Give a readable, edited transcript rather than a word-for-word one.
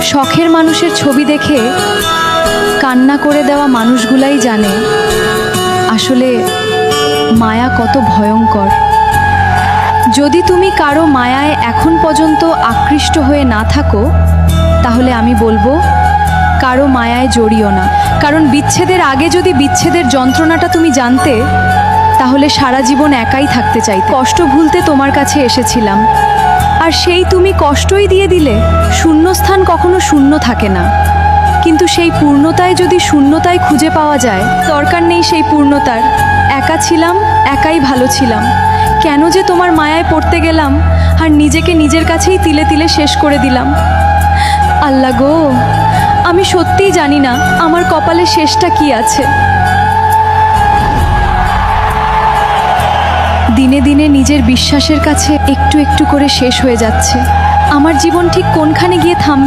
শখের মানুষের ছবি দেখে কান্না করে দেওয়া মানুষগুলাই জানে আসলে মায়া কত ভয়ঙ্কর। যদি তুমি কারো মায়ায় এখন পর্যন্ত আকৃষ্ট হয়ে না থাকো, তাহলে আমি বলবো কারো মায়ায় জড়িও না। কারণ বিচ্ছেদের আগে যদি বিচ্ছেদের যন্ত্রণাটা তুমি জানতে, তাহলে সারা জীবন একাই থাকতে চাইতে। কষ্ট ভুলতে তোমার কাছে এসেছিলাম, আর সেই তুমি কষ্টই দিয়ে দিলে। শূন্যস্থান কখনো শূন্য থাকে না, কিন্তু সেই পূর্ণতায় যদি শূন্যতায় খুঁজে পাওয়া যায়, দরকার নেই সেই পূর্ণতার। একা ছিলাম, একাই ভালো ছিলাম। কেন যে তোমার মায়ায় পড়তে গেলাম আর নিজেকে নিজের কাছেই তিলে তিলে শেষ করে দিলাম। আল্লাহ গো, আমি সত্যিই জানি না আমার কপালে শেষটা কি আছে। দিনে দিনে নিজের বিশ্বাসের কাছে একটু একটু করে শেষ হয়ে যাচ্ছে। আমার জীবন ঠিক কোনখানে গিয়ে থামবে